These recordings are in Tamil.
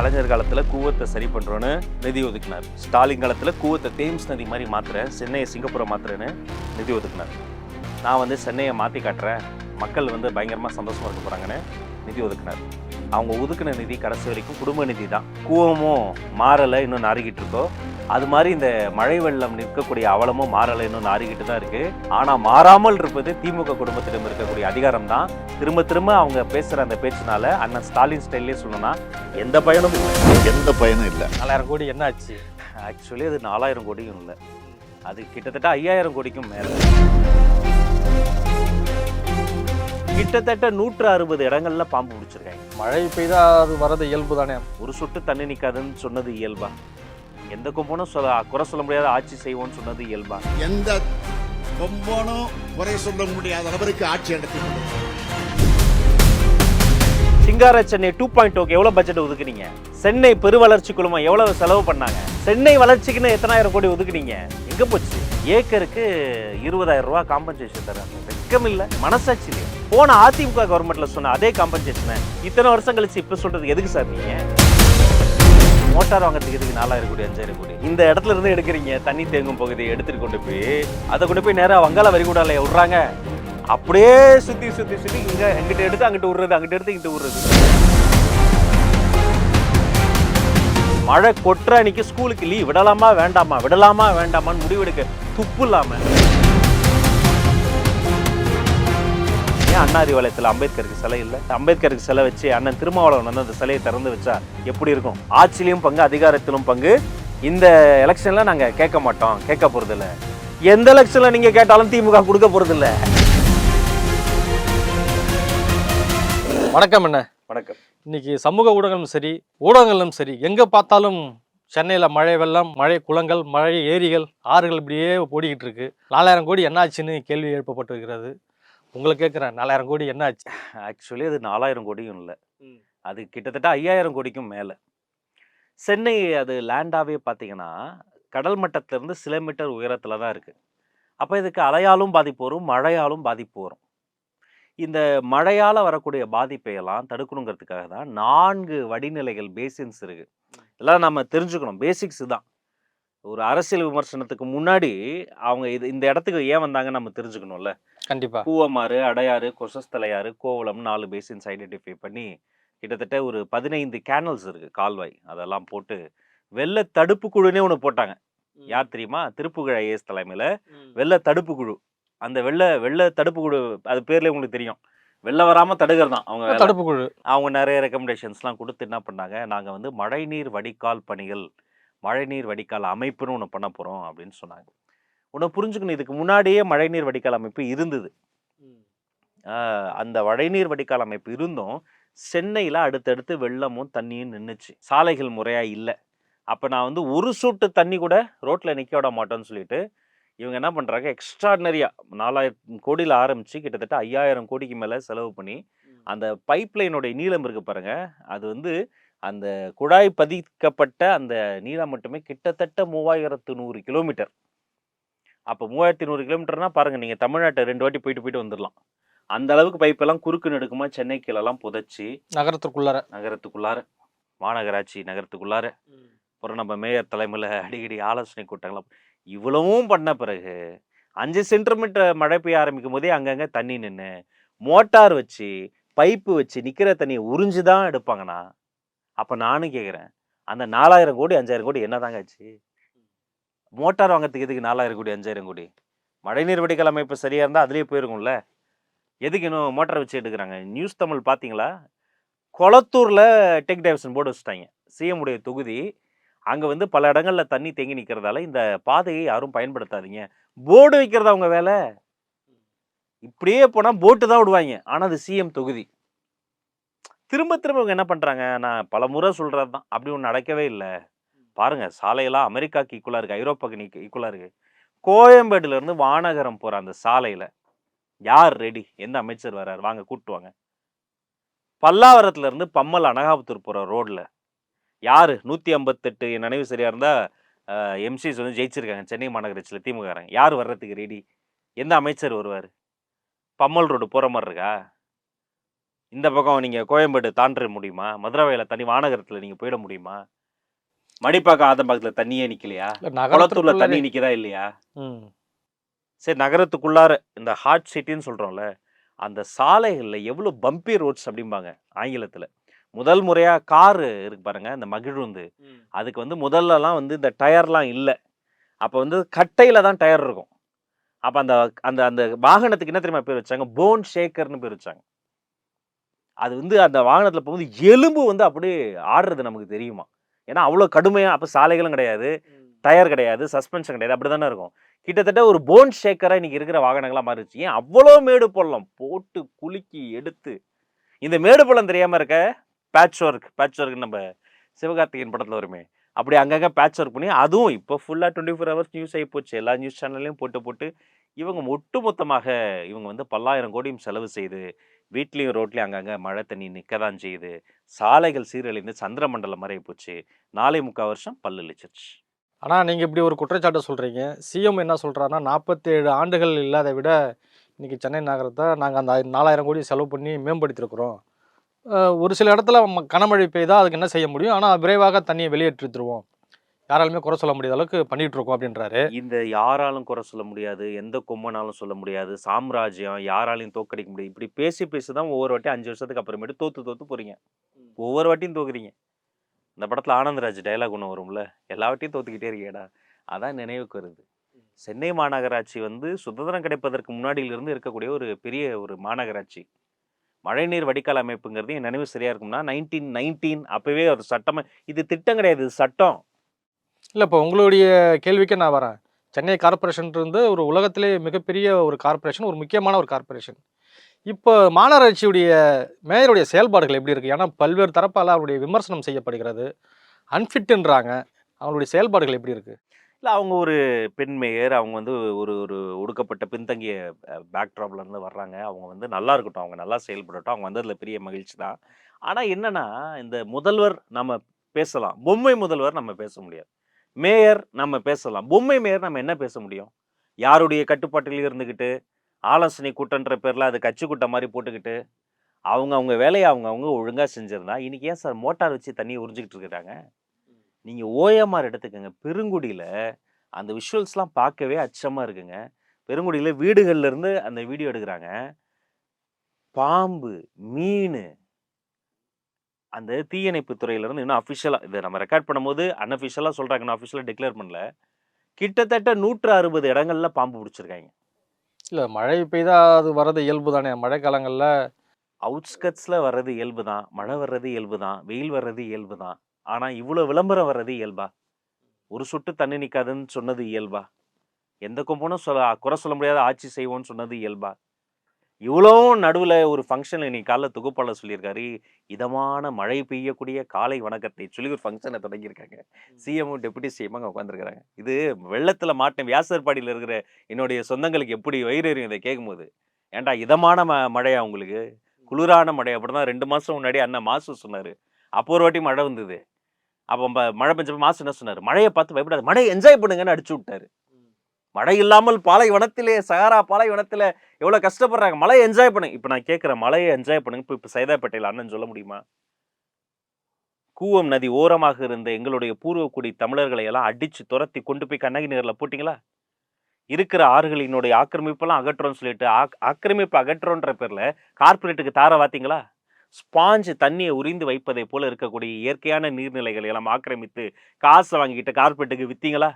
கலைஞர் காலத்தில் கூவத்தை சரி பண்ணுறோன்னு நிதி ஒதுக்கினார். ஸ்டாலின் காலத்தில் கூவத்தை தேம்ஸ் நதி மாதிரி மாற்றுறேன், சென்னையை சிங்கப்பூரை மாற்றுறேன்னு நிதி ஒதுக்கினார். நான் வந்து சென்னையை மாற்றி காட்டுறேன், மக்கள் வந்து பயங்கரமாக சந்தோஷமாக இருக்க போகிறாங்கன்னு நிதி ஒதுக்கினார். அவங்க ஒதுக்கின நிதி கடைசி வரைக்கும் குடும்ப நிதி தான். கூவமும் மாறலை, இன்னும் நாறிக்கிட்டு இருக்கோ. அது மாதிரி இந்த மழை வெள்ளம் நிற்கக்கூடிய அவலமும் மாறலை, இன்னும் நாறிக்கிட்டு தான் இருக்குது. ஆனால் மாறாமல் இருப்பது திமுக குடும்பத்திடம் இருக்கக்கூடிய அதிகாரம் தான். திரும்ப திரும்ப அவங்க பேசுகிற அந்த பேச்சுனால அண்ணன் ஸ்டாலின் ஸ்டைல்லே சொல்லணும்னா எந்த பயனும் இல்லை. 4000 கோடி என்ன ஆச்சு? ஆக்சுவலி அது 4000 கோடியும் இல்லை, அது கிட்டத்தட்ட 5000 கோடிக்கும் மேலே. கிட்டத்தட்ட 160 இடங்கள்ல பாம்பு பிடிச்சிருக்காங்க. மழை பெய்தா அது வரது இயல்பு தானே. ஒரு சொட்டு தண்ணி நிற்காதுன்னு சொன்னது இயல்பா? எந்த கொம்பனும் குறை சொல்ல முடியாத ஆட்சி செய்வோம்னு சொன்னது இயல்பா? எந்த கொம்பனும் குறை சொல்ல முடியாத அளவிற்கு ஆட்சி நடத்தி சிங்கார சென்னை 2.0 எவ்வளவு பட்ஜெட் ஒதுக்குனீங்க? சென்னை பெருவளர்ச்சி குழுமம் எவ்வளவு செலவு பண்ணாங்க? சென்னை வளர்ச்சிக்குன்னு எத்தனாயிரம் கோடி ஒதுக்குனீங்க? எங்க போச்சு? ஏக்கருக்கு 20,000 ரூபாய் காம்பன்சேஷன் தராங்க. வெக்கம் இல்ல, மனசாட்சி இல்லையா? போன அதிமுக கவர்மெண்ட்ல சொன்ன அதே காம்பன்சேஷனை இத்தனை வருஷம் கழிச்சு இப்ப சொல்றது எதுக்கு சார்? நீங்க மோட்டார் வாங்குறதுக்கு எதுக்கு 4000 கோடி 5000 கோடி? இந்த இடத்துல இருந்து எடுக்கிறீங்க, தண்ணி தேங்கும் பகுதியை எடுத்துட்டு கொண்டு போய் அதை கொண்டு போய் நேரம் வங்காள வரிகுடால விடுறாங்க. அப்படியே சுத்தி சுத்தி சுத்தி இங்க எங்கிட்ட எடுத்து அங்கிட்டு விடுறது, அங்கிட்ட எடுத்து இங்கிட்டு விடுறது. மழை கொட்டுற அன்னைக்கு ஸ்கூலுக்கு லீவ் விடலாமா வேண்டாமா, விடலாமா வேண்டாமான்னு முடிவெடுக்க துப்பு இல்லாம ஏன் அண்ணா அறிவாலயத்தில் அம்பேத்கருக்கு சிலை இல்லை? அம்பேத்கருக்கு சிலை வச்சு அண்ணன் திருமாவளவன் வந்து அந்த சிலையை திறந்து வச்சா எப்படி இருக்கும்? ஆட்சியிலும் பங்கு, அதிகாரத்திலும் பங்கு. இந்த எலெக்ஷன்ல நாங்க கேட்க மாட்டோம், கேட்க போறது இல்ல. எந்த எலெக்ஷன்ல நீங்க கேட்டாலும் திமுக கொடுக்க போறது இல்ல. வணக்கம். என்ன வணக்கம். இன்னைக்கு சமூக ஊடகங்களும் சரி, ஊடகங்களும் சரி, எங்க பார்த்தாலும் சென்னையில் மழை வெள்ளம், மழை குளங்கள், மழை ஏரிகள், ஆறுகள் இப்படியே ஓடிக்கிட்டு இருக்கு. 4000 கோடி என்ன ஆச்சுன்னு கேள்வி எழுப்பப்பட்டிருக்கிறது. உங்களை கேட்குறேன், 4000 கோடி என்ன ஆச்சு? ஆக்சுவலி அது 4000 கோடியும் இல்லை, அது கிட்டத்தட்ட 5000 கோடிக்கும் மேலே. சென்னை அது லேண்டாகவே பார்த்தீங்கன்னா கடல் மட்டத்திலிருந்து சில மீட்டர் உயரத்தில் தான் இருக்குது. அப்போ இதுக்கு அலையாலும் பாதிப்பு வரும், மழையாலும் பாதிப்பு வரும். இந்த மழையால் வரக்கூடிய பாதிப்பையெல்லாம் தடுக்கணுங்கிறதுக்காக தான் 4 வடிநிலைகள், பேசின்ஸ் இருக்குது. இதெல்லாம் நம்ம தெரிஞ்சுக்கணும், பேசிக்ஸ் தான். ஒரு அரசியல் விமர்சனத்துக்கு முன்னாடி அவங்க இந்த இடத்துக்கு ஏன் வந்தாங்கன்னு நம்ம தெரிஞ்சுக்கணும்ல. கண்டிப்பா. பூவமாறு, அடையாறு, கொசஸ்தலையாறு, கோவளம் 4 பேசின்ஸ் ஐடென்டிஃபை பண்ணி கிட்டத்தட்ட ஒரு 15 கேனல்ஸ் இருக்குது, கால்வாய். அதெல்லாம் போட்டு வெள்ள தடுப்பு குழுனே ஒன்று போட்டாங்க. யார் தெரியுமா? திருப்புகழ் ஐஏஎஸ் தலைமையில் வெள்ள தடுப்பு குழு. அந்த வெள்ள தடுப்பு குழு, அது பேர்லேயே உங்களுக்கு தெரியும், வெள்ளம் வராமல் தடுக்கிறது தான் அவங்க தடுப்பு குழு. அவங்க நிறைய ரெக்கமெண்டேஷன்ஸ்லாம் கொடுத்து என்ன பண்ணாங்க, நாங்கள் வந்து மழைநீர் வடிகால் பணிகள், மழைநீர் வடிகால் அமைப்புன்னு ஒன்று பண்ண போகிறோம் அப்படின்னு சொன்னாங்க. ஒன்று புரிஞ்சுக்கணும், இதுக்கு முன்னாடியே மழைநீர் வடிகால் அமைப்பு இருந்தது. அந்த மழைநீர் வடிகால் அமைப்பு இருந்தும் சென்னையில் அடுத்தடுத்து வெள்ளமும் தண்ணியும் நின்றுச்சு, சாலைகள் முறையாக இல்லை. அப்போ நான் வந்து ஒரு சொட்டு தண்ணி கூட ரோட்டில் நிற்க விட மாட்டோன்னு சொல்லிட்டு இவங்க என்ன பண்ணுறாங்க, எக்ஸ்ட்ராடினரியாக 4000 கோடியில் ஆரம்பித்து கிட்டத்தட்ட 5000 கோடிக்கு மேலே செலவு பண்ணி அந்த பைப்லைனுடைய நீளம் இருக்குது பாருங்கள், அது வந்து அந்த குழாய் பதிக்கப்பட்ட அந்த நீளம் மட்டுமே கிட்டத்தட்ட 3100 கிலோமீட்டர். அப்போ 3100 கிலோமீட்டர்னா பாருங்கள், நீங்கள் தமிழ்நாட்டை 2 வாட்டி போயிட்டு வந்துடலாம். அந்த அளவுக்கு பைப்பெல்லாம் குறுக்கு நெடுக்குமா சென்னை கீழெல்லாம் புதைச்சி நகரத்துக்குள்ளார மாநகராட்சி நகரத்துக்குள்ளார. அப்புறம் நம்ம மேயர் தலைமையில் அடிக்கடி ஆலோசனை கூட்டங்களாம். இவ்வளவும் பண்ண பிறகு 5 சென்டிமீட்டர் மழை பெய்ய ஆரம்பிக்கும் போதே அங்கங்கே தண்ணி நின்று மோட்டார் வச்சு பைப்பு வச்சு நிற்கிற தண்ணியை உறிஞ்சு தான் எடுப்பாங்கண்ணா. அப்போ நானும் கேட்குறேன், அந்த 4000 கோடி 5000 கோடி என்ன தாங்க ஆச்சு? மோட்டார் வாங்கிறதுக்கு எதுக்கு 4000 கோடி 5000 கோடி? மழைநீர் வடிகால் அமைப்பு சரியாக இருந்தால் அதுலேயே போயிருக்கும்ல. எதுக்கு இன்னும் மோட்டார் வச்சு எடுக்கிறாங்க? நியூஸ் தமிழ் பார்த்தீங்களா? கொளத்தூரில் டெக் டைவர்ஷன் போர்டு வச்சுட்டாங்க, சிஎம் உடைய தொகுதி. அங்கே வந்து பல இடங்களில் தண்ணி தேங்கி நிற்கிறதால இந்த பாதையை யாரும் பயன்படுத்தாதீங்க, போர்டு வைக்கிறதா அவங்க வேலை. இப்படியே போனால் போட்டு தான் விடுவாங்க, ஆனால் அது சிஎம் தொகுதி. திரும்ப இவங்க என்ன பண்ணுறாங்க, நான் பல முறை சொல்கிறது தான், அப்படி ஒன்று நடக்கவே இல்லை. பாருங்கள், சாலையெல்லாம் அமெரிக்காவுக்கு ஈக்குவலாக இருக்குது, ஐரோப்பாவுக்கு ஈக்குவலாக இருக்குது. கோயம்பேடுலேருந்து வானகரம் போகிற அந்த சாலையில் யார் ரெடி? எந்த அமைச்சர் வர்றாரு? வாங்க கூப்பிட்டு வாங்க. பல்லாவரத்துலேருந்து பம்மல் அனகாபுத்தூர் போகிற ரோடில் யார்? 158 நினைவு சரியாக இருந்தால் எம்சிஸ் வந்து ஜெயிச்சிருக்காங்க சென்னை மாநகராட்சியில் திமுக. யார் வர்றதுக்கு ரெடி? எந்த அமைச்சர் வருவார்? பம்மல் ரோடு போகிற மாதிரி இருக்கா? இந்த பக்கம் நீங்கள் கோயம்பேடு தாண்ட முடியுமா? மதுரவாயில தண்ணி வானகரத்தில் நீங்கள் போயிட முடியுமா? மடிப்பாக்கம் ஆதம்பாக்கத்தில் தண்ணியே நிற்கலையா? இல்ல குளத்தூர்ல நகரத்திற்குள்ளே. தண்ணி நிற்குதா இல்லையா? ம். சரி, நகரத்துக்குள்ளார இந்த ஹாட் சிட்டின்னு சொல்கிறோம்ல, அந்த சாலைகளில் எவ்வளோ பம்பி ரோட்ஸ் அப்படிம்பாங்க ஆங்கிலத்தில். முதல் முறையாக காரு இருக்கு பாருங்க, இந்த மகிழுந்து. அதுக்கு வந்து முதல்லலாம் வந்து இந்த டயர்லாம் இல்லை. அப்போ வந்து கட்டையில் தான் டயர் இருக்கும். அப்போ அந்த அந்த அந்த வாகனத்துக்கு என்ன தெரியுமா பேர் வச்சாங்க? போன் ஷேக்கர்னு பேர் வச்சாங்க. அது வந்து அந்த வாகனத்தில் போகும்போது எலும்பு வந்து அப்படியே ஆடுறது நமக்கு தெரியுமா. ஏன்னா அவ்வளோ கடுமையாக அப்போ சாலைகளும் கிடையாது, டயர் கிடையாது, சஸ்பென்ஷன் கிடையாது, அப்படி தானே இருக்கும். கிட்டத்தட்ட ஒரு போன் ஷேக்கராக இன்னைக்கு இருக்கிற வாகனங்களாக மாறிடுச்சு. ஏன் அவ்வளோ மேடு பள்ளம் போட்டு குலுக்கி எடுத்து இந்த மேடு பள்ளம் தெரியாமல் இருக்க பேட்ச் ஒர்க் நம்ம சிவகார்த்திகேயன் படத்தில் வருமே, அப்படி அங்கங்கே பேட்ச் ஒர்க் பண்ணி அதுவும் இப்போ ஃபுல்லாக 24 ஹவர்ஸ் நியூஸ் ஆகி போச்சு. எல்லா நியூஸ் சேனல்லையும் போட்டு போட்டு இவங்க ஒட்டுமொத்தமாக இவங்க வந்து பல்லாயிரம் கோடியும் செலவு செய்து வீட்லேயும் ரோட்லேயும் அங்கங்கே மழை தண்ணி நிற்க தான் செய்யுது. சாலைகள் சீரழிந்து சந்திரமண்டலம் மாதிரி போச்சு. 4.75 வருஷம் பல்லு இழிச்சிருச்சு. ஆனா நீங்க இப்படி ஒரு குற்றச்சாட்டு சொல்றீங்க. சிஎம் என்ன சொல்றாருன்னா, 47 ஆண்டுகள் இல்லாத விட இன்னைக்கு சென்னை நகரத்த நாங்க அந்த 4000 கோடி செலவு பண்ணி மேம்படுத்தியிருக்கிறோம். ஒரு சில இடத்துல கனமழை பெய்தா அதுக்கு என்ன செய்ய முடியும்? ஆனா விரைவாக தண்ணிய வெளியேற்றிருவோம். யாராலுமே குறை சொல்ல முடியாத அளவுக்கு பண்ணிட்டு இருக்கோம் அப்படின்றாரு. இந்த யாராலும் குறை சொல்ல முடியாது, எந்த கொம்பனாலும் சொல்ல முடியாது, சாம்ராஜ்யம் யாராலையும் தோற்கடிக்க முடியாது. இப்படி பேசி பேசி தான் ஒவ்வொரு வாட்டியும் 5 வருஷத்துக்கு அப்புறமேட்டு தோத்து தோத்து போறீங்க. ஒவ்வொரு வாட்டியும் தோக்குறீங்க. இந்த படத்துல ஆனந்தராஜ் டயலாக் ஒன்று வரும்ல, எல்லா வாட்டியும் தோத்துக்கிட்டே இருக்கேடா. அதான் நினைவுக்கு வருது. சென்னை மாநகராட்சி வந்து சுதந்திரம் கிடைப்பதற்கு முன்னாடியிலிருந்து இருக்கக்கூடிய ஒரு பெரிய ஒரு மாநகராட்சி. மழைநீர் வடிகால் அமைப்புங்கிறது என் நினைவு சரியா இருக்கும்னா 1919 அப்பவே ஒரு சட்டமா, இது திட்டம் கிடையாது, இது சட்டம். இல்ல இப்போ உங்களுடைய கேள்விக்கே நான் வரேன். சென்னை கார்ப்பரேஷன்றது ஒரு உலகத்திலே மிகப்பெரிய ஒரு கார்ப்பரேஷன், ஒரு முக்கியமான ஒரு கார்ப்பரேஷன். இப்போ மாநகராட்சியுடைய மேயருடைய செயல்பாடுகள் எப்படி இருக்கு? ஏன்னா பல்வேறு தரப்பால அவருடைய விமர்சனம் செய்யப்படுகிறது. அன்ஃபிட்ன்றாங்க. அவங்களுடைய செயல்பாடுகள் எப்படி இருக்கு? இல்ல அவங்க ஒரு பெண் மேயர். அவங்க வந்து ஒரு ஒரு ஒடுக்கப்பட்ட பின்தங்கிய பேக்ட்ராப்ல இருந்து வர்றாங்க. அவங்க வந்து நல்லா இருக்கட்டும். அவங்க நல்லா செயல்படட்டும். அவங்க வந்ததுல பெரிய மகிழ்ச்சி தான். ஆனா என்னன்னா, இந்த முதல்வர் நம்ம பேசலாம். பொம்மை முதல்வர் நம்ம பேச முடியாது. மேயர் நம்ம பேசலாம். பொம்மை மேயர் நம்ம என்ன பேச முடியும்? யாருடைய கட்டுப்பாட்டில் இருந்துகிட்டு, ஆலோசனை கூட்டம்ன்ற பேர்ல அது கட்சி கூட்டம் மாரி போட்டுக்கிட்டு, அவங்க அவங்க வேலைய அவங்க அவங்க ஒழுங்கா செஞ்சிருந்தா, இன்னைக்கு ஏன் சார் மோட்டார் வச்சு தண்ணிய உறிஞ்சிக்கிட்டு இருக்கிறாங்க? நீங்க ஓஎம்ஆர் எடுத்துக்கங்க. பெருங்குடியில அந்த விஷுவல்ஸ்லாம் பார்க்கவே அச்சமா இருக்குங்க. பெருங்குடியில வீடுகள்ல இருந்து அந்த வீடியோ எடுக்குறாங்க. பாம்பு, மீனு, அந்த தீயணைப்பு துறையில இருந்து இன்னும் அஃபிஷியலா இத நம்ம ரெக்கார்ட் பண்ணும்போது அன்அஃபிஷியலா சொல்றாங்க. இன்னும் அஃபிஷியலா டிக்ளேர் பண்ணல. கிட்டத்தட்ட 160 இடங்கள்ல பாம்பு புடிச்சிருக்காய்ங்க. இல்ல மழை பெய்தா அது வர்றது இயல்பு தானே. மழைக்காலங்கள்ல அவுட்ஸ்கட்ஸ்ல வர்றது இயல்பு தான். மழை வர்றது இயல்பு தான். வெயில் வர்றது இயல்பு தான். ஆனா இவ்ளோ விளம்பரம் வர்றது இயல்பா? ஒரு சொட்டு தண்ணி நிக்காதுன்னு சொன்னது இயல்பா? எந்த கொம்பனும் குறை சொல்ல முடியாத ஆட்சி செய்வோம்னு சொன்னது இயல்பா? இவ்வளவும் நடுவுல ஒரு ஃபங்ஷன்ல இன்னைக்கு காலைல தொகுப்பாளர் சொல்லியிருக்காரு. இதமான மழை பெய்யக்கூடிய காலை வணக்கத்தை சொல்லி ஒரு ஃபங்ஷன தொடங்கியிருக்காங்க. சிஎம்மும், டெப்யூட்டி சிஎம்மும் அங்க உட்காந்துருக்காங்க. இது வெள்ளத்துல மாட்டின வியாசர்பாடியில இருக்கிற என்னுடைய சொந்தங்களுக்கு எப்படி வயிறு எரியும் இத கேட்கும்போது. ஏன்டா இதமான மழையா உங்களுக்கு? குளிரான மழை அப்படிதான் 2 மாசம் முன்னாடி அண்ணன் மாசு சொன்னாரு. அப்போ ஒரு வாட்டி மழை வந்தது. அப்போ மழை பெஞ்சப்ப மாசு என்ன சொன்னாரு? மழைய பார்த்து பயப்படாத. மழைய என்ஜாய் பண்ணுங்கன்னு அடிச்சு விட்டாரு. மழை இல்லாமல் பாலைவனத்திலே, சகாரா பாலைவனத்தில எவ்வளோ கஷ்டப்படுறாங்க. மழைய என்ஜாய் பண்ணுங்க. இப்ப நான் கேட்கிறேன், மழைய என்ஜாய் பண்ணுங்க. இப்ப சைதாப்பேட்டையில அண்ணன் சொல்ல முடியுமா? கூவம் நதி ஓரமாக இருந்த எங்களுடைய பூர்வக்குடி தமிழர்களை எல்லாம் அடிச்சு துரத்தி கொண்டு போய் கண்ணகி நகர்ல போட்டீங்களா? இருக்கிற ஆறுகளினுடைய ஆக்கிரமிப்பெல்லாம் அகற்றோம்னு சொல்லிட்டு, ஆக்கிரமிப்பு அகற்றோன்ற பேர்ல கார்ப்பரேட்டுக்கு தார வாத்தீங்களா? ஸ்பாஞ்ச் தண்ணிய உறிந்து வைப்பதை போல இருக்கக்கூடிய இயற்கையான நீர்நிலைகளை எல்லாம் ஆக்கிரமித்து காசு வாங்கிட்டு கார்ப்பரேட்டுக்கு வித்தீங்களா?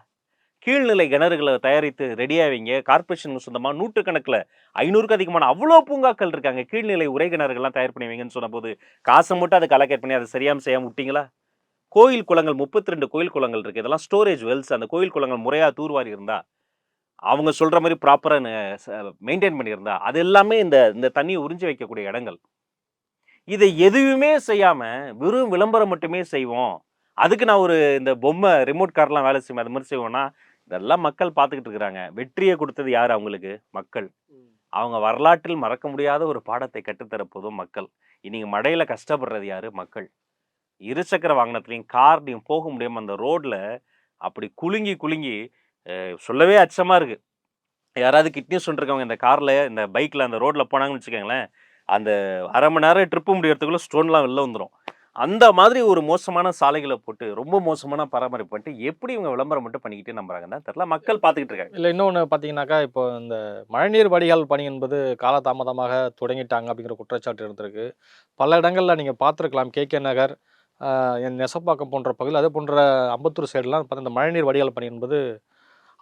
கீழ்நிலை கிணறுகள தயாரித்து ரெடியா வைங்க. கார்ப்பரேஷனுக்கு சொந்தமா நூற்றுக்கணக்குல 500க்கு அதிகமான அவ்ளோ பூங்காக்கள் இருக்காங்க. கீழ்நிலை உறை கிணறுகள்லாம் தயார் பண்ணி வைங்கன்னு சொன்னபோது, காச மட்டும் அதுக்கு அலோகேட் பண்ணி அத சரியாம செய்யாம விட்டீங்களா? கோயில் குளங்கள் 32 கோயில் குளங்கள் இருக்கு. இதெல்லாம் ஸ்டோரேஜ் வெல்ஸ். அந்த கோயில் குளங்கள் முறையா தூர்வாரி இருந்தா, அவங்க சொல்ற மாரி ப்ராப்பரா மெயின்டெயின் பண்ணியிருந்தா, அது எல்லாமே இந்த இந்த தண்ணிய உறிஞ்சி வைக்கக்கூடிய இடங்கள். இதை எதுவுமே செய்யாம, வெறும் விளம்பரம் மட்டுமே செய்வோம். அதுக்கு நான் ஒரு இந்த பொம்மை ரிமோட் கார்லாம் வேலை செய்யுமே, அது மாரி செய்வோம்னா, இதெல்லாம் மக்கள் பார்த்துக்கிட்டு இருக்கிறாங்க. வெற்றிய குடுத்தது யாரு அவங்களுக்கு? மக்கள். அவங்க வரலாற்றில் மறக்க முடியாத ஒரு பாடத்தை கற்றுத்தர போதும் மக்கள். இன்னைக்கு மழையில கஷ்டப்படுறது யாரு? மக்கள். இருசக்கர வாகனத்திலயும், கார்லயும் போக முடியாம அந்த ரோட்ல அப்படி குலுங்கி குலுங்கி சொல்லவே அச்சமா இருக்கு. யாராவது கிட்னி ஸ்டோன் இருக்கவங்க இந்த கார்ல, இந்த பைக்ல அந்த ரோட்ல போனாங்கன்னு வச்சுக்கோங்களேன், அந்த அரை மணி நேரம் ட்ரிப்பு முடியறதுக்குள்ள ஸ்டோன்லாம் வெளில வந்துடும். அந்த மாதிரி ஒரு மோசமான சாலைகளை போட்டு ரொம்ப மோசமான பராமரிப்பு பண்ணிட்டு எப்படி இவங்க விளம்பரம் மட்டும் பண்ணிக்கிட்டே நம்புறாங்கன்னு தான் தெரியல. மக்கள் பார்த்துக்கிட்டு இருக்காங்க. இல்லை இன்னொன்று பார்த்தீங்கன்னாக்கா, இப்போ இந்த மழைநீர் வடிகால் பணி என்பது காலதாமதமாக தொடங்கிட்டாங்க அப்படிங்கிற குற்றச்சாட்டு இருந்திருக்கு. பல இடங்கள்ல நீங்கள் பார்த்துருக்கலாம். கேகே நகர், என் நெசப்பாக்கம் போன்ற பகுதியில், அதே போன்ற அம்பத்தூர் சைடுலாம் பார்த்தா இந்த மழைநீர் வடிகால் பணி என்பது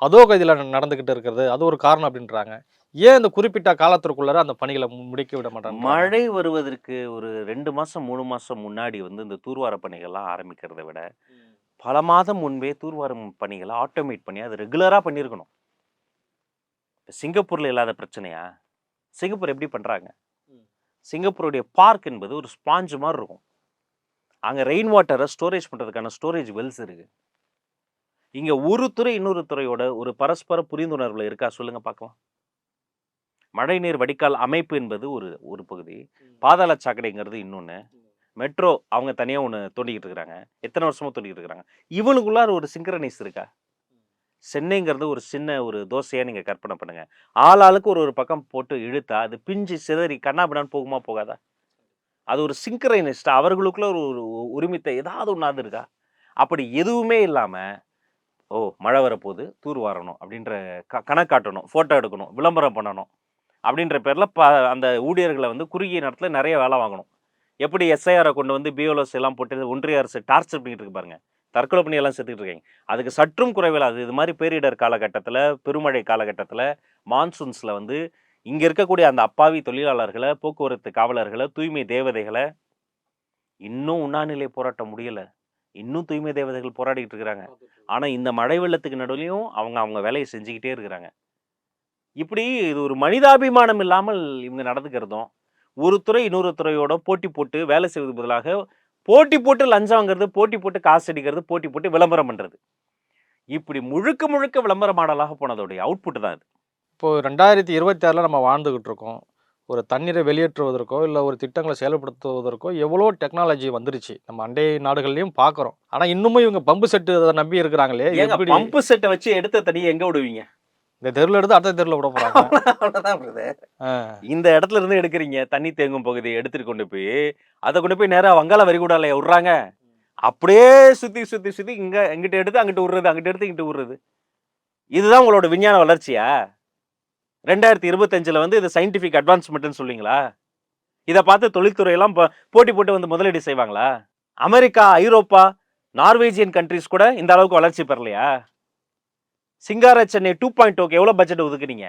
அதோ கதியில் நடந்துக்கிட்டு இருக்கிறது. அது ஒரு காரணம் அப்படின்றாங்க. ஏன் இந்த குறிப்பிட்ட காலத்திற்குள்ளார அந்த பணிகளை முடிக்க விட மாட்டாங்க? மழை வருவதற்கு ஒரு 2 மாசம் 3 மாசம் முன்னாடி வந்து இந்த தூர்வார பணிகள்லாம் ஆரம்பிக்கிறத விட பல மாதம் முன்பே தூர்வாரும் பணிகளை ஆட்டோமேட் பண்ணி அதை ரெகுலரா பண்ணியிருக்கணும். இப்ப சிங்கப்பூர்ல இல்லாத பிரச்சனையா? சிங்கப்பூர் எப்படி பண்றாங்க? சிங்கப்பூருடைய பார்க் என்பது ஒரு ஸ்பாஞ்ச் மாதிரி இருக்கும். அங்க ரெயின் வாட்டரை ஸ்டோரேஜ் பண்றதுக்கான ஸ்டோரேஜ் வெல்ஸ் இருக்கு. இங்க ஒரு துறை இன்னொரு துறையோட ஒரு பரஸ்பர புரிந்துணர்வுல இருக்கா சொல்லுங்க பார்க்கலாம். மழைநீர் வடிகால் அமைப்பு என்பது ஒரு பகுதி, பாதாள சாக்கடைங்கிறது இன்னொன்னு, மெட்ரோ அவங்க தனியா ஒன்று தோண்டிக்கிட்டு இருக்கிறாங்க. எத்தனை வருஷமா தோண்டிக்கிட்டு இருக்கிறாங்க. இவனுக்குள்ளார ஒரு சிங்க்ரனைஸ் இருக்கா? சென்னைங்கிறது ஒரு சின்ன ஒரு தோசையா நீங்க கற்பனை பண்ணுங்க. ஆளாளுக்கு ஒரு பக்கம் போட்டு இழுத்தா அது பிஞ்சு சிதறி கண்ணாபின்னான்னு போகுமா போகாதா? அது ஒரு சிங்க்ரனைஸ்டா அவர்களுக்குள்ள ஒரு ஒரு உரிமைத்தை ஏதாவது ஒன்றாவது இருக்கா? அப்படி எதுவுமே இல்லாம ஓ மழை வரப்போகுது தூர் வாரணும் அப்படின்ற கணக்காட்டணும், ஃபோட்டோ எடுக்கணும், விளம்பரம் பண்ணணும் அப்படின்ற பேரில் அந்த ஊழியர்களை வந்து குறுகிய நேரத்தில் நிறைய வேலை வாங்கணும். எப்படி எஸ்ஐஆரை கொண்டு வந்து பிஓஎஸ் எல்லாம் போட்டு ஒன்றிய அரசு டார்ச்சர் பண்ணிட்டு இருக்கு பாருங்க, தற்கொலை பண்ணி எல்லாம் செத்துக்கிட்டு இருக்காங்க. அதுக்கு சற்றும் குறைவில்லாது இது மாதிரி பேரிடர் காலகட்டத்தில், பெருமழை காலகட்டத்தில், மான்சூன்ஸில் வந்து இங்கே இருக்கக்கூடிய அந்த அப்பாவி தொழிலாளர்களை, போக்குவரத்து காவலர்களை, தூய்மை தேவதைகளை இன்னும் உண்ணாநிலை போராட்டம் முடியலை. இன்னும் தூய்மை தேவதைகள் போராடிட்டு இருக்கிறாங்க. ஆனால் இந்த மழை வெள்ளத்துக்கு நடுவுலையும் அவங்க வேலையை செஞ்சுக்கிட்டே இருக்கிறாங்க. இப்படி இது ஒரு மனிதாபிமானம் இல்லாமல் இவங்க நடந்துக்கிறதும், ஒரு துறை இன்னொரு துறையோட போட்டி போட்டு வேலை செய்வது பதிலாக போட்டி போட்டு லஞ்சம் வாங்குறது, போட்டி போட்டு காசு அடிக்கிறது, போட்டி போட்டு விளம்பரம் பண்ணுறது, இப்படி முழுக்க முழுக்க விளம்பர மாடலாக போனதோடைய அவுட்புட் தான் இது. இப்போது 2026 நம்ம வாழ்ந்துக்கிட்டு இருக்கோம். ஒரு தண்ணீரை வெளியேற்றுவதற்கோ இல்லை ஒரு திட்டங்களை செயல்படுத்துவதற்கோ எவ்வளோ டெக்னாலஜி வந்துருச்சு. நம்ம அண்டை நாடுகள்லையும் பார்க்குறோம். ஆனால் இன்னமும் இவங்க பம்பு செட்டு அதை நம்பி இருக்கிறாங்களே. எப்படி பம்பு செட்டை வச்சு எடுத்த தண்ணியை எங்கே விடுவீங்க? இந்த தெருவில் எடுத்து அடுத்த தெருவில் விட போகிறாங்க. இந்த இடத்துல இருந்து எடுக்கிறீங்க, தண்ணி தேங்கும் பகுதியை எடுத்துட்டு கொண்டு போய் அதை கொண்டு போய் நேராக வங்காள விரிகுடாலையா விட்றாங்க. அப்படியே சுற்றி சுற்றி சுற்றி இங்கிட்ட எடுத்து அங்கிட்டு விடுறது, அங்கிட்ட எடுத்து இங்கிட்டு விடுறது. இதுதான் உங்களோட விஞ்ஞான வளர்ச்சியா? 2025 வந்து இது சயின்டிஃபிக் அட்வான்ஸ்மெண்ட்னு சொல்லுவீங்களா? இதை பார்த்து தொழில்துறையெல்லாம் போட்டி போட்டு வந்து முதலீடு செய்வாங்களா? அமெரிக்கா, ஐரோப்பா, நார்வேஜியன் கண்ட்ரிஸ் கூட இந்த அளவுக்கு வளர்ச்சி பெறலையா? சிங்கார சென்னை 2.0க்கு எவ்வளோ பட்ஜெட் ஒதுக்குனீங்க?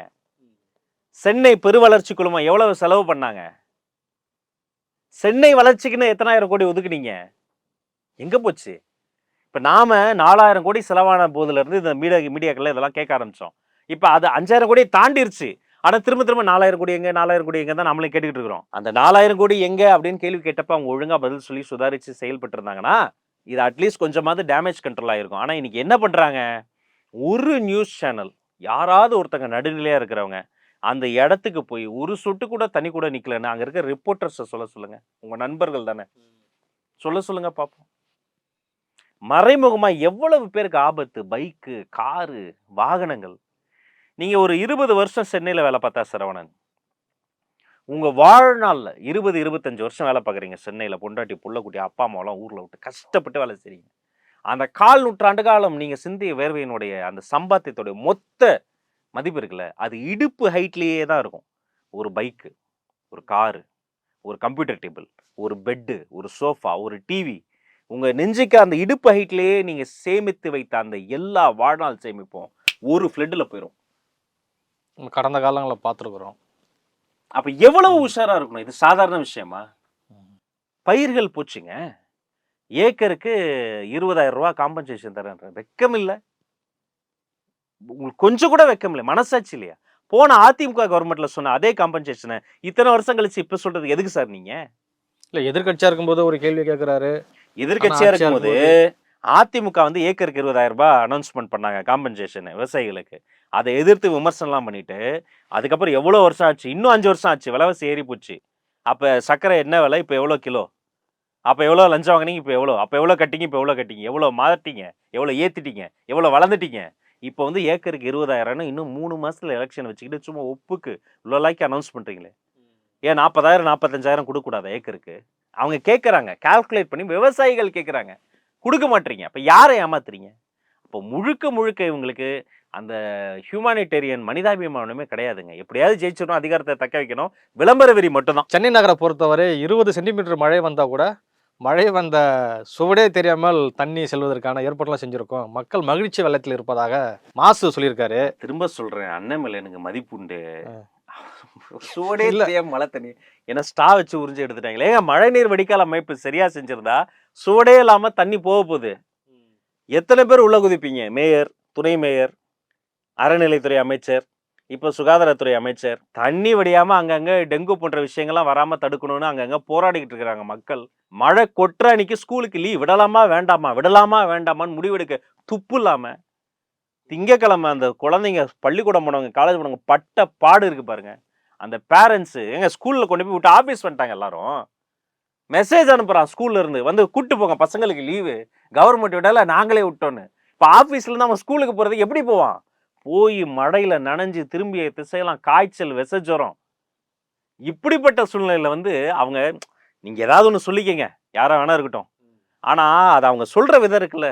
சென்னை பெருவளர்ச்சி குழுமம் எவ்வளவு செலவு பண்ணாங்க? சென்னை வளர்ச்சிக்குன்னு எத்தனாயிரம் கோடி ஒதுக்குனீங்க? எங்க போச்சு? இப்போ நாம 4000 கோடி செலவான போதுலேருந்து இந்த மீடியாக்கள்ல இதெல்லாம் கேட்க ஆரம்பிச்சோம். இப்போ அது 5000 கோடியை தாண்டிருச்சு. ஆனால் திரும்ப 4000 கோடி எங்க, 4000 கோடி எங்க தான் நம்மளே கேட்டுக்கிட்டு இருக்கிறோம். அந்த 4000 கோடி எங்க அப்படின்னு கேள்வி கேட்டப்ப அவங்க ஒழுங்கா பதில் சொல்லி சுதாரிச்சு செயல்பட்டு இருந்தாங்கன்னா இது அட்லீஸ்ட் கொஞ்சமாவது டேமேஜ் கண்ட்ரோல் ஆயிருக்கும். ஆனால் இன்னைக்கு என்ன பண்றாங்க? ஒரு நியூஸ் சேனல் யாராவது ஒருத்தங்க நடுநிலையா இருக்கிறவங்க அந்த இடத்துக்கு போய் ஒரு சொட்டு கூட தண்ணி கூட நிக்கலன்னு அங்க இருக்க ரிப்போர்ட்டர்ஸை சொல்ல சொல்லுங்க. உங்க நண்பர்கள் தானே, சொல்ல சொல்லுங்க பார்ப்போம். மறைமுகமா எவ்வளவு பேருக்கு ஆபத்து, பைக்கு, காரு, வாகனங்கள். நீங்க ஒரு 20 வருஷம் சென்னையில வேலை பார்த்தா சரவணன், உங்க வாழ்நாள்ல 20-25 வருஷம் வேலை பார்க்குறீங்க சென்னையில, பொண்டாட்டி புள்ளக்குட்டி அப்பா அம்மாவெல்லாம் ஊர்ல விட்டு கஷ்டப்பட்டு வேலை செய்றீங்க. அந்த 1/4 நூற்றாண்டு காலம் நீங்க சிந்திய வேர்வையினுடைய அந்த சம்பாத்தியத்துடைய மொத்த மதிப்பு இருக்குல்ல, அது இடுப்பு ஹைட்லேயே தான் இருக்கும். ஒரு பைக்கு, ஒரு காரு, ஒரு கம்ப்யூட்டர் டேபிள், ஒரு பெட்டு, ஒரு சோஃபா, ஒரு டிவி, உங்க நெஞ்சுக்கு அந்த இடுப்பு ஹைட்லேயே நீங்க சேமித்து வைத்த அந்த எல்லா வாழ்நாள் சேமிப்போம் ஒரு ஃப்ளட்டில் போயிடும். கடந்த காலங்களை பார்த்துருக்குறோம். அப்ப எவ்வளவு உஷாரா இருக்கணும். இது சாதாரண விஷயமா? பயிர்கள் போச்சுங்க, ஏக்கருக்கு 20,000 ரூபா காம்பன்சேஷன் தரேன்ற வெக்கம் இல்லை உங்களுக்கு? கொஞ்சம் கூட வெக்கம் இல்லை, மனசாட்சி இல்லையா? போன அதிமுக கவர்மெண்ட்ல சொன்ன அதே காம்பன்சேஷனை இத்தனை வருஷம் கழிச்சு இப்ப சொல்றது எதுக்கு சார்? நீங்க இல்லை எதிர்கட்சியாக இருக்கும்போது ஒரு கேள்வி கேட்குறாரு. எதிர்கட்சியா இருக்கும்போது அதிமுக வந்து ஏக்கருக்கு 20,000 ரூபாய் அனௌன்ஸ்மெண்ட் பண்ணாங்க காம்பன்சேஷன் விவசாயிகளுக்கு. அதை எதிர்த்து விமர்சனம்லாம் பண்ணிட்டு அதுக்கப்புறம் எவ்வளோ வருஷம் ஆச்சு? இன்னும் 5 வருஷம் ஆச்சு, விலைவாசி ஏறி போச்சு. அப்போ சர்க்கரை என்ன விலை, இப்போ எவ்வளோ கிலோ? அப்போ எவ்வளோ லஞ்சம் வாங்கினீங்க, இப்போ எவ்வளோ? அப்போ எவ்வளோ கட்டிங்க, இப்போ எவ்வளோ கட்டிங்க? எவ்வளோ மாற்றிட்டீங்க, எவ்வளோ ஏற்றிட்டீங்க, எவ்வளோ வளர்ந்துட்டீங்க? இப்போ வந்து ஏக்கருக்கு 20,000ன்னு இன்னும் 3 மாதத்தில் எலெக்ஷன் வச்சுக்கிட்டு சும்மா ஒப்புக்கு இவ்வளோலாக்கி அனௌன்ஸ் பண்ணுறீங்களே, ஏன் 40,000 45,000 கொடுக்கக்கூடாது ஏக்கருக்கு? அவங்க கேட்குறாங்க, கால்குலேட் பண்ணி விவசாயிகள் கேட்குறாங்க, கொடுக்க மாட்டீங்க. அப்போ யாரை ஏமாத்துறீங்க? அப்போ முழுக்க முழுக்க இவங்களுக்கு அந்த ஹியூமானிட்டேரியன் மனிதாபிமானமே கிடையாதுங்க. எப்படியாவது ஜெயிச்சிடணும், அதிகாரத்தை தக்க வைக்கணும், விளம்பர வெறி மட்டும்தான். சென்னை நகரை பொறுத்தவரை 20 சென்டிமீட்டர் மழை வந்தால் கூட மழை வந்த சுவடே தெரியாமல் தண்ணி செல்வதற்கான ஏற்பாடுலாம் செஞ்சுருக்கோம். மக்கள் மகிழ்ச்சி வெள்ளத்தில் இருப்பதாக மாசு சொல்லியிருக்காரு. திரும்ப சொல்றேன், அண்ணன் மேல எனக்கு மதிப்புண்டு. சுவடே இல்ல. தெரியாம மழை தண்ணி ஏன்னா ஸ்டா வச்சு உறிஞ்சு எடுத்துட்டாங்களே. ஏங்க மழைநீர் வடிகால் அமைப்பு சரியா செஞ்சிருந்தா சுவடே இல்லாம தண்ணி போக போகுது. எத்தனை பேர் உள்ள குதிப்பீங்க? மேயர், துணை மேயர், அறநிலைத்துறை அமைச்சர், இப்போ சுகாதாரத்துறை அமைச்சர். தண்ணி வடியாம அங்கங்க டெங்கு போன்ற விஷயங்கள்லாம் வராம தடுக்கணும்னு அங்கங்க போராடிக்கிட்டு இருக்கிறாங்க மக்கள். மழை கொட்டுற அன்னைக்கு ஸ்கூலுக்கு லீவ் விடலாமா வேண்டாமா, விடலாமா வேண்டாமான்னு முடிவெடுக்க துப்பு இல்லாம திங்கக்கிழமை அந்த குழந்தைங்க பள்ளிக்கூடம் போனவங்க, காலேஜ் போனவங்க பட்ட பாடு இருக்கு பாருங்க. அந்த பேரண்ட்ஸ் எங்க ஸ்கூல்ல கொண்டு போய் விட்டு ஆபீஸ் வந்துட்டாங்க எல்லாரும். மெசேஜ் அனுப்புறான் ஸ்கூல்ல இருந்து, வந்து கூட்டு போங்க பசங்களுக்கு லீவு, கவர்மெண்ட் விடல நாங்களே விட்டோன்னு. இப்போ ஆபீஸ்ல இருந்து அவன் ஸ்கூலுக்கு போறது எப்படி போவான்? போய் மழையில நனைஞ்சு திரும்பிய திசையெல்லாம் காய்ச்சல், விஷஜுரம். இப்படிப்பட்ட சூழ்நிலையில வந்து அவங்க நீங்க ஏதாவது ஒன்று சொல்லிக்கங்க, யாரா வேணா இருக்கட்டும். ஆனா அதை அவங்க சொல்ற விதம் இருக்குல்ல,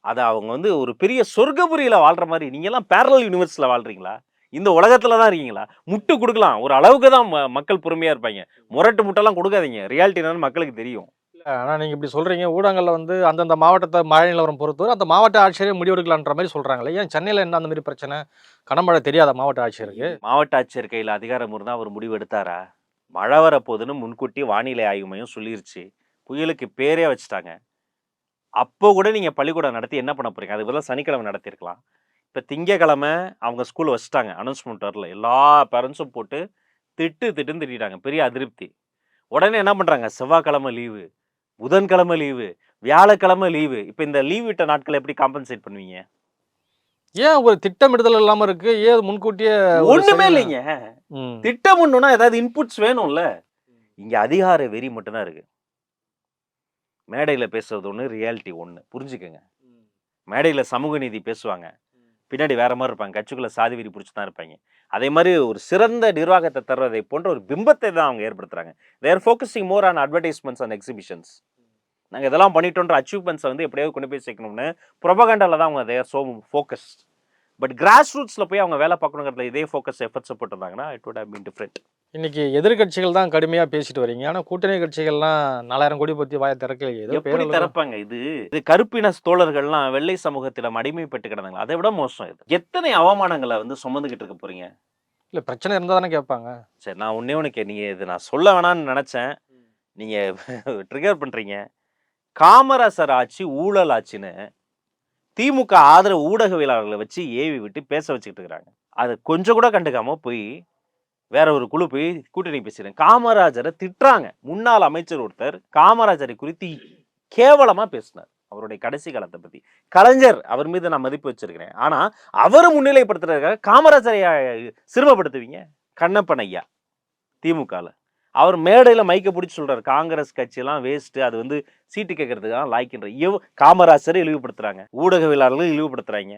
அதை அவங்க வந்து ஒரு பெரிய சொர்க்கபுரியில வாழ்ற மாதிரி. நீங்க எல்லாம் பேரலல் யூனிவர்ஸ்ல வாழ்றீங்களா? இந்த உலகத்துல தான் இருக்கீங்களா? முட்டு கொடுக்கலாம், ஒரு அளவுக்கு தான் மக்கள் பொறுமையா இருப்பாங்க. முரட்டு முட்டெல்லாம் கொடுக்காதீங்க, ரியாலிட்டி என்னன்னு மக்களுக்கு தெரியும். ஆனால் நீங்கள் இப்படி சொல்கிறீங்க, ஊடகங்களில் வந்து அந்தந்த மாவட்டத்தை மழை நிலவரம் பொறுத்தவரை அந்த மாவட்ட ஆட்சியரே முடிவெடுக்கலான்ற மாதிரி சொல்கிறாங்களே. ஏன் சென்னையில் என்ன அந்த மாதிரி பிரச்சனை? கனமழை தெரியாத மாவட்ட ஆட்சியருக்கு? மாவட்ட ஆட்சியர் கையில் அதிகாரம் இருந்தால் அவர் முடிவு எடுத்தாரா? மழை வரப்போகுதுன்னு முன்கூட்டி வானிலை ஆய்வு மையம் சொல்லிருச்சு, புயலுக்கு பேரே வச்சுட்டாங்க. அப்போ கூட நீங்கள் பள்ளிக்கூடம் நடத்தி என்ன பண்ண போறீங்க? அது பதிலாக சனிக்கிழமை நடத்திருக்கலாம். இப்போ திங்கக்கிழமை அவங்க ஸ்கூலில் வச்சுட்டாங்க, அனௌன்ஸ்மெண்ட் வரல, எல்லா பேரண்ட்ஸும் போட்டு திட்டுன்னு திட்டாங்க, பெரிய அதிருப்தி. உடனே என்ன பண்ணுறாங்க? செவ்வாய்க்கிழமை லீவு, புதன்கிழமை லீவு, வியாழக்கிழமை லீவு. இப்போ இந்த லீவ் விட்ட நாட்களை எப்படி காம்பன்சேட் பண்ணுவீங்க? ஏன் ஒரு திட்டமிடுதல் இல்லாமல் இருக்கு? ஏன் முன்கூட்டியே ஒண்ணுமே இல்லைங்க. திட்டம் ஒண்ணுனா ஏதாவது இன்புட்ஸ் வேணும்ல. இங்க அதிகார வெறி மட்டும்தான் இருக்கு. மேடையில பேசுறது ஒண்ணு, ரியாலிட்டி ஒண்ணு, புரிஞ்சுக்கங்க. மேடையில சமூக நீதி பேசுவாங்க, பின்னாடி வேற மாதிரி இருப்பாங்க, கட்சிக்குள்ள சாதி வெறி பிடிச்சி தான் இருப்பாங்க. அதே மாதிரி ஒரு சிறந்த நிர்வாகத்தை தர்றதை போன்ற ஒரு பிம்பத்தை தான் அவங்க ஏற்படுத்துறாங்க. They're focusing more on advertisements and exhibitions. நாங்கள் இதெல்லாம் பண்ணிட்டோன்ற அச்சீவ்மெண்ட்ஸை வந்து எப்படியாவது கொண்டு போய் சேர்க்கணும்னு ப்ரொபகண்டாவில் தான் அவங்க their so focus. But grass ரூட்ஸில் போய் அவங்க வேலை பார்க்கணுங்கிறதுல இதே ஃபோக்கஸ் எஃபர்ட்ஸ் போட்டிருந்தாங்கன்னா it would have been different. இன்னைக்கு எதிர்கட்சிகள் தான் கடுமையாக பேசிட்டு வரீங்க, ஆனால் கூட்டணி கட்சிகள்லாம் 4000 கோடி பற்றி வாய திறக்கலையே. ஏதோ எப்படி திறப்பாங்க? இது கருப்பின தோழர்கள்லாம் வெள்ளை சமூகத்தில் அடிமைப்பட்டு கிடந்தாங்க. அதை விட மோசம் இது. எத்தனை அவமானங்களை வந்து சுமந்துக்கிட்டு இருக்க போறீங்க? இல்லை, பிரச்சனை இருந்தால் தானே கேட்பாங்க. சரி, நான் ஒன்னே ஒன்று நீங்கள் இது நான் சொல்ல வேணான்னு நினச்சேன், நீங்கள் ட்ரிகர் பண்ணுறீங்க. காமராசர் ஆட்சி ஊழல் ஆட்சின்னு திமுக ஆதரவு ஊடகவியலாளர்களை வச்சு ஏவி விட்டு பேச வச்சுக்கிட்டு இருக்கிறாங்க. அதை கொஞ்சம் கூட கண்டுக்காம போய் வேற ஒரு குழு போய் கூட்டணி பேசுறேன். காமராஜரை திட்டுறாங்க. முன்னாள் அமைச்சர் ஒருத்தர் காமராஜரை குறித்து கேவலமா பேசினார், அவருடைய கடைசி காலத்தை பத்தி. கலைஞர் அவர் மீது நான் மதிப்பு வச்சிருக்கிறேன், ஆனா அவரை முன்னிலைப்படுத்துறதுக்காக காமராஜரை சிறுமப்படுத்துவீங்க? கண்ணப்பன் ஐயா திமுகல அவர் மேடையில் மைக்க பிடிச்சி சொல்றாரு, காங்கிரஸ் கட்சியெல்லாம் வேஸ்ட்டு, அது வந்து சீட்டு கேட்கறதுக்காக லாய்க்கின்ற. காமராஜரை இழிவுபடுத்துறாங்க, ஊடகவியலாளர்கள் இழிவுபடுத்துறாங்க,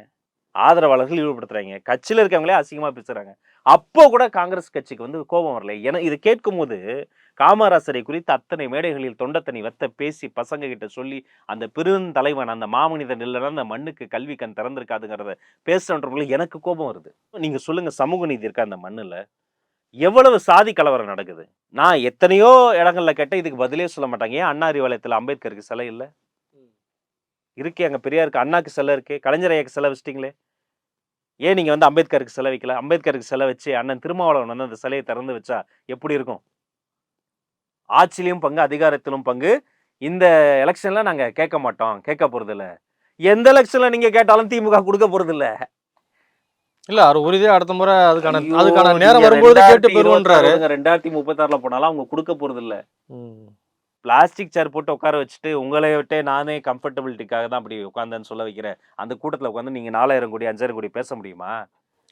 ஆதரவாளர்கள் இழிவுபடுத்துறாங்க, கட்சியில் இருக்கவங்களே அசிங்கமாக பேசுறாங்க. அப்போ கூட காங்கிரஸ் கட்சிக்கு வந்து கோபம் வரல. ஏன்னா இதை கேட்கும் போது காமராசரை குறித்து அத்தனை மேடைகளில் தொண்டத்தனி வத்த பேசி பசங்க கிட்ட சொல்லி அந்த பெருந்தலைவன் அந்த மாமனிதன் இல்லைன்னா அந்த மண்ணுக்கு கல்வி கண் திறந்திருக்காதுங்கிறத பேசுறவங்களுக்கு எனக்கு கோபம் வருது. நீங்க சொல்லுங்க, சமூக நீதி இருக்கா அந்த மண்ணுல? எவ்வளவு சாதி கலவரம் நடக்குது? நான் எத்தனையோ இடங்கள்ல கேட்ட இதுக்கு பதிலே சொல்ல மாட்டாங்க. ஏன் அண்ணா அறிவாலயத்தில் அம்பேத்கருக்கு சிலை இல்லை? இருக்கே, அங்க பெரியாருக்கு அண்ணாக்கு சிலை இருக்கு, கலைஞர் ஐயாக்கு சிலை வச்சிட்டீங்களே, ஏன் நீங்க வந்து அம்பேத்கருக்கு சிலை வைக்கல? அம்பேத்கருக்கு சிலை வச்சு அண்ணன் திருமாவளவன் வந்து அந்த சிலையை திறந்து வச்சா எப்படி இருக்கும்? ஆட்சியிலும் பங்கு, அதிகாரத்திலும் பங்கு. இந்த எலெக்ஷன்ல நாங்க கேட்க மாட்டோம், கேட்க போறது இல்ல. எந்த எலெக்ஷன்ல நீங்க கேட்டாலும் திமுக கொடுக்க போறது இல்ல. இல்ல, அவர் உறுதியா அடுத்த முறை அதுக்கான நேரம் வரும்போது கேட்டு பெறுவோன்றாரு. 2036ல போனாலும் அவங்க கொடுக்க போறது இல்ல. பிளாஸ்டிக் சேர் போட்டு உட்கார வச்சுட்டு உங்களை விட்டே நானே கம்ஃபர்டபிலிட்டிக்காக தான் அப்படி உட்கார்ந்தேன்னு சொல்ல வைக்கிறேன். அந்த கூட்டத்துல உட்காந்து நீங்க 4000 கோடி 5000 கோடி பேச முடியுமா?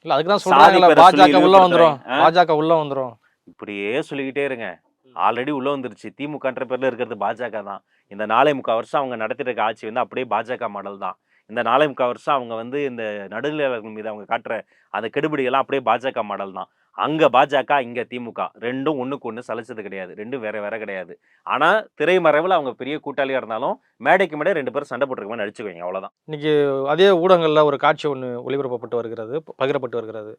இல்ல, அதுக்கு தான் சொல்றாங்கல்ல, பாஜக உள்ள வந்துரும், பாஜக உள்ள வந்துரும். இப்படியே சொல்லிக்கிட்டே இருங்க. ஆல்ரெடி உள்ள வந்துருச்சு. திமுகன்ற பேர்ல இருக்கிறது பாஜக தான். இந்த 4.25 வருஷம் அவங்க நடத்திட்டு இருக்க ஆட்சி வந்து அப்படியே பாஜக மாடல் தான். இந்த 4.25 வருஷம் அவங்க வந்து இந்த நடுநிலையாளர்கள் மீது அவங்க காட்டுற அந்த கெடுபிடிகள்லாம் அப்படியே பாஜக மாடல் தான். அங்கே பாஜக, இங்கே திமுக, ரெண்டும் ஒன்றுக்கு ஒன்று சலிச்சது கிடையாது, ரெண்டும் வேற வேற கிடையாது. ஆனால் திரைமறைவில் அவங்க பெரிய கூட்டாளியாக இருந்தாலும் மேடைக்கு மேடை 2 பேரும் சண்டை போட்டுருக்க மாதிரி நடிச்சுக்குவீங்க, அவ்வளோதான். இன்னைக்கு அதே ஊடகங்களில் ஒரு காட்சி ஒன்று ஒளிபரப்பப்பட்டு வருகிறது, பகிரப்பட்டு வருகிறது.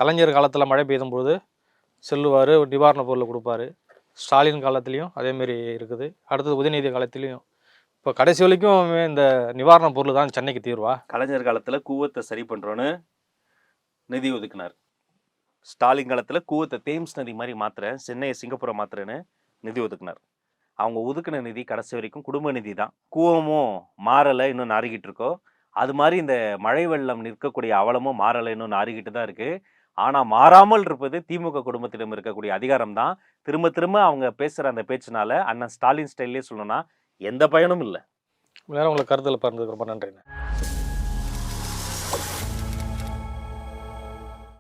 கலைஞர் காலத்தில் மழை பெய்யும் போது செல்லுவார், நிவாரணப் பொருளை கொடுப்பாரு. ஸ்டாலின் காலத்துலேயும் அதேமாரி இருக்குது. அடுத்தது உதயநிதி காலத்துலேயும். இப்போ கடைசி வரைக்கும் இந்த நிவாரணப் பொருள் தான் சென்னைக்கு தீர்வா? கலைஞர் காலத்தில் கூவத்தை சரி பண்ணுறோன்னு நிதி ஒதுக்குனார். ஸ்டாலின் காலத்தில் கூவத்தை தேம்ஸ் நதி மாதிரி மாத்துறேன், சென்னையை சிங்கப்பூரை மாத்துறேன்னு நிதி ஒதுக்குனார். அவங்க ஒதுக்குன நிதி கடைசி வரைக்கும் குடும்ப நிதி தான். கூவமும் மாறலை, இன்னும் நாறிக்கிட்டு இருக்கோ, அது மாதிரி இந்த மழை வெள்ளம் நிற்கக்கூடிய அவலமும் மாறலை, இன்னும் நாறிக்கிட்டு தான் இருக்குது. ஆனால் மாறாமல் இருப்பது திமுக குடும்பத்திடம் இருக்கக்கூடிய அதிகாரம் தான். திரும்ப திரும்ப அவங்க பேசுகிற அந்த பேச்சினால அண்ணன் ஸ்டாலின் ஸ்டைல்லே சொல்லணும்னா எந்த பயனும் இல்லை. வேறு உங்களுக்கு கருத்தில் பகிர்ந்ததுக்கு ரொம்ப நன்றிண்ணே.